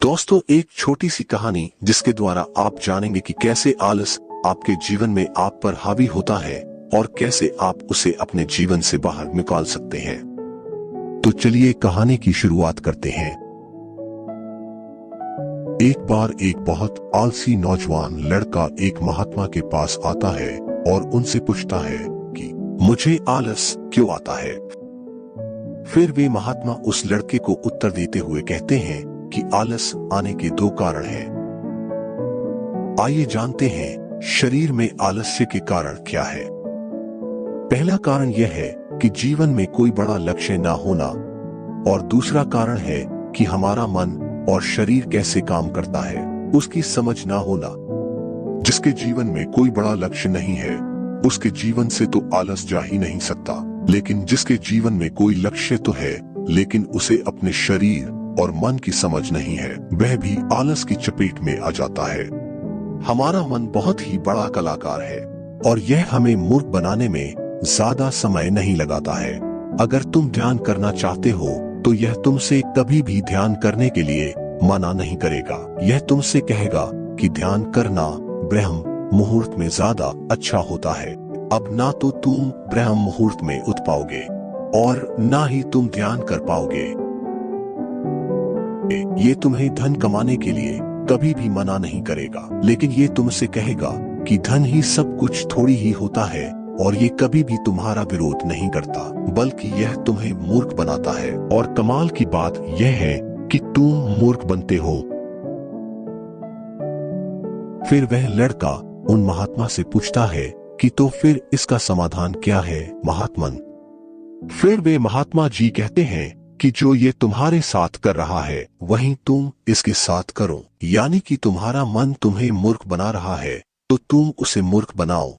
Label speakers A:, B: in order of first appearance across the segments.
A: दोस्तों, एक छोटी सी कहानी जिसके द्वारा आप जानेंगे कि कैसे आलस आपके जीवन में आप पर हावी होता है और कैसे आप उसे अपने जीवन से बाहर निकाल सकते हैं। तो चलिए कहानी की शुरुआत करते हैं। एक बार एक बहुत आलसी नौजवान लड़का एक महात्मा के पास आता है और उनसे पूछता है कि मुझे आलस क्यों आता है। फिर वे महात्मा उस लड़के को उत्तर देते हुए कहते हैं कि आलस आने के दो कारण हैं। आइए जानते हैं शरीर में आलस्य के कारण क्या है। पहला कारण यह है कि जीवन में कोई बड़ा लक्ष्य ना होना, और दूसरा कारण है कि हमारा मन और शरीर कैसे काम करता है उसकी समझ ना होना। जिसके जीवन में कोई बड़ा लक्ष्य नहीं है उसके जीवन से तो आलस जा ही नहीं सकता, लेकिन जिसके जीवन में कोई लक्ष्य तो है लेकिन उसे अपने शरीर और मन की समझ नहीं है, वह भी आलस की चपेट में आ जाता है। हमारा मन बहुत ही बड़ा कलाकार है और यह हमें मूर्ख बनाने में ज्यादा समय नहीं लगाता है। अगर तुम ध्यान करना चाहते हो तो यह तुमसे कभी भी ध्यान करने के लिए मना नहीं करेगा। यह तुमसे कहेगा कि ध्यान करना ब्रह्म मुहूर्त में ज्यादा अच्छा होता है। अब ना तो तुम ब्रह्म मुहूर्त में उठ पाओगे और ना ही तुम ध्यान कर पाओगे। ये तुम्हें धन कमाने के लिए कभी भी मना नहीं करेगा, लेकिन ये तुमसे कहेगा कि धन ही सब कुछ थोड़ी ही होता है और ये कभी भी तुम्हारा विरोध नहीं करता, बल्कि यह तुम्हें मूर्ख बनाता है। और कमाल की बात यह है कि तुम मूर्ख बनते हो। फिर वह लड़का उन महात्मा से पूछता है कि तो फिर इसका समाधान क्या है महात्मन। फिर वे महात्मा जी कहते हैं कि जो ये तुम्हारे साथ कर रहा है वहीं तुम इसके साथ करो, यानी कि तुम्हारा मन तुम्हें मूर्ख बना रहा है तो तुम उसे मूर्ख बनाओ।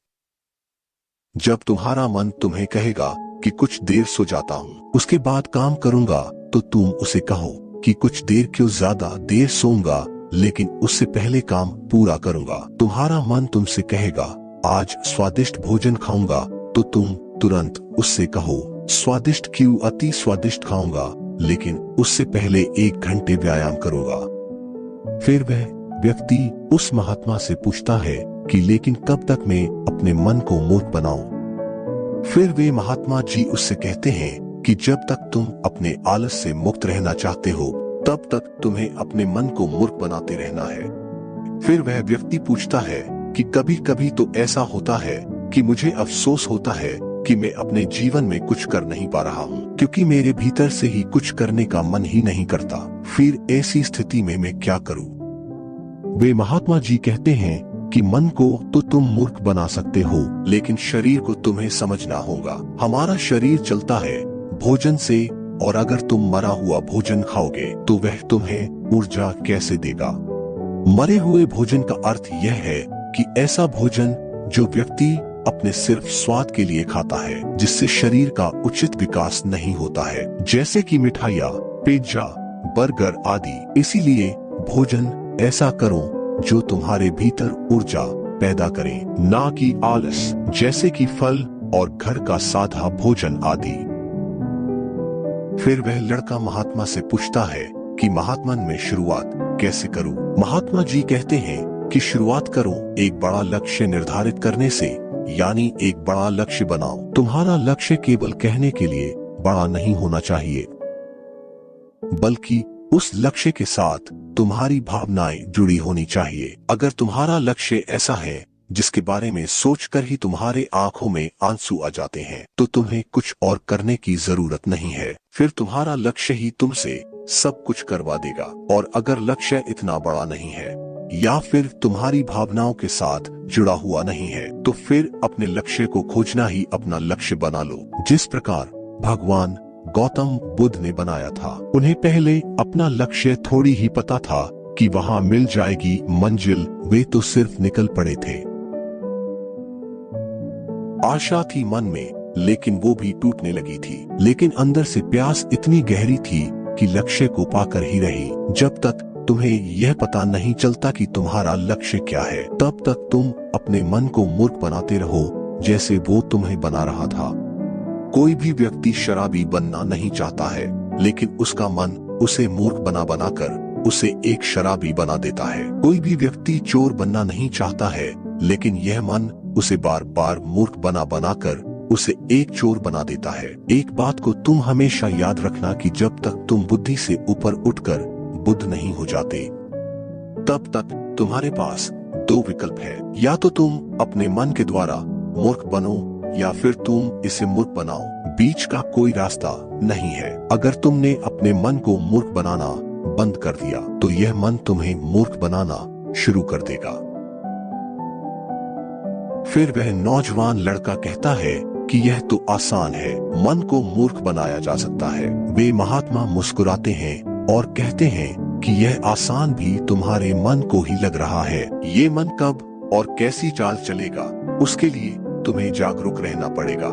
A: जब तुम्हारा मन तुम्हें कहेगा कि कुछ देर सो जाता हूँ उसके बाद काम करूंगा, तो तुम उसे कहो कि कुछ देर क्यों, ज्यादा देर सोऊंगा लेकिन उससे पहले काम पूरा करूंगा। तुम्हारा मन तुमसे कहेगा आज स्वादिष्ट भोजन खाऊंगा, तो तुम तुरंत उससे कहो स्वादिष्ट क्यों, अति स्वादिष्ट खाऊंगा लेकिन उससे पहले 1 घंटे व्यायाम करूंगा। फिर वह व्यक्ति उस महात्मा से पूछता है कि लेकिन कब तक मैं अपने मन को मूर्ख बनाऊं। फिर वे महात्मा जी उससे कहते हैं कि जब तक तुम अपने आलस से मुक्त रहना चाहते हो तब तक तुम्हें अपने मन को मूर्ख बनाते रहना है। फिर वह व्यक्ति पूछता है कि कभी कभी तो ऐसा होता है कि मुझे अफसोस होता है कि मैं अपने जीवन में कुछ कर नहीं पा रहा हूँ, क्योंकि मेरे भीतर से ही कुछ करने का मन ही नहीं करता। फिर ऐसी स्थिति में मैं क्या करूँ। वे महात्मा जी कहते हैं कि मन को तो तुम मूर्ख बना सकते हो, लेकिन शरीर को तुम्हें समझना होगा। हमारा शरीर चलता है भोजन से, और अगर तुम मरा हुआ भोजन खाओगे तो वह तुम्हें ऊर्जा कैसे देगा। मरे हुए भोजन का अर्थ यह है कि ऐसा भोजन जो व्यक्ति अपने सिर्फ स्वाद के लिए खाता है, जिससे शरीर का उचित विकास नहीं होता है, जैसे कि मिठाइयाँ, पिज्जा, बर्गर आदि। इसीलिए भोजन ऐसा करो जो तुम्हारे भीतर ऊर्जा पैदा करे, ना कि आलस, जैसे कि फल और घर का सादा भोजन आदि। फिर वह लड़का महात्मा से पूछता है कि महात्मन में शुरुआत कैसे करूं। महात्मा जी कहते हैं कि शुरुआत करो एक बड़ा लक्ष्य निर्धारित करने से, यानी एक बड़ा लक्ष्य बनाओ। तुम्हारा लक्ष्य केवल कहने के लिए बड़ा नहीं होना चाहिए, बल्कि उस लक्ष्य के साथ तुम्हारी भावनाएं जुड़ी होनी चाहिए। अगर तुम्हारा लक्ष्य ऐसा है जिसके बारे में सोचकर ही तुम्हारे आंखों में आंसू आ जाते हैं, तो तुम्हें कुछ और करने की जरूरत नहीं है। फिर तुम्हारा लक्ष्य ही तुमसे सब कुछ करवा देगा। और अगर लक्ष्य इतना बड़ा नहीं है या फिर तुम्हारी भावनाओं के साथ जुड़ा हुआ नहीं है, तो फिर अपने लक्ष्य को खोजना ही अपना लक्ष्य बना लो। जिस प्रकार भगवान गौतम बुद्ध ने बनाया था, उन्हें पहले अपना लक्ष्य थोड़ी ही पता था कि वहां मिल जाएगी मंजिल, वे तो सिर्फ निकल पड़े थे। आशा थी मन में, लेकिन वो भी टूटने लगी थी। लेकिन अंदर से प्यास इतनी गहरी थी कि लक्ष्य को पाकर ही रही। जब तक तुम्हें यह पता नहीं चलता कि तुम्हारा लक्ष्य क्या है, तब तक तुम अपने मन को मूर्ख बनाते रहो, जैसे वो तुम्हें बना रहा था। कोई भी व्यक्ति शराबी बनना नहीं चाहता है, लेकिन उसका मन उसे मूर्ख बना बनाकर उसे एक शराबी बना देता है। कोई भी व्यक्ति चोर बनना नहीं चाहता है, लेकिन यह मन उसे बार बार मूर्ख बना बनाकर उसे एक चोर बना देता है। एक बात को तुम हमेशा याद रखना कि जब तक तुम बुद्धि से ऊपर उठकर बुद्ध नहीं हो जाते, तब तक तुम्हारे पास दो विकल्प है। या तो तुम अपने मन के द्वारा मूर्ख बनो या फिर तुम इसे मूर्ख बनाओ। बीच का कोई रास्ता नहीं है। अगर तुमने अपने मन को मूर्ख बनाना बंद कर दिया तो यह मन तुम्हें मूर्ख बनाना शुरू कर देगा। फिर वह नौजवान लड़का कहता है कि यह तो आसान है, मन को मूर्ख बनाया जा सकता है। वे महात्मा मुस्कुराते हैं और कहते हैं कि यह आसान भी तुम्हारे मन को ही लग रहा है। ये मन कब और कैसी चाल चलेगा, उसके लिए तुम्हें जागरूक रहना पड़ेगा।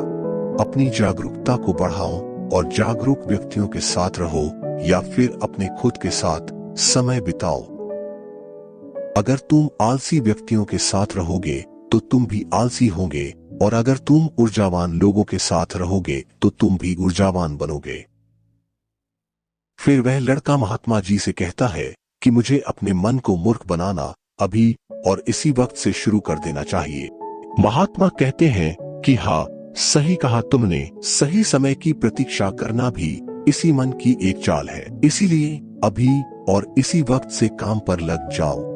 A: अपनी जागरूकता को बढ़ाओ और जागरूक व्यक्तियों के साथ रहो या फिर अपने खुद के साथ समय बिताओ। अगर तुम आलसी व्यक्तियों के साथ रहोगे तो तुम भी आलसी होंगे, और अगर तुम ऊर्जावान लोगों के साथ रहोगे तो तुम भी ऊर्जावान बनोगे। फिर वह लड़का महात्मा जी से कहता है कि मुझे अपने मन को मूर्ख बनाना अभी और इसी वक्त से शुरू कर देना चाहिए। महात्मा कहते हैं कि हाँ, सही कहा तुमने, सही समय की प्रतीक्षा करना भी इसी मन की एक चाल है। इसीलिए अभी और इसी वक्त से काम पर लग जाओ।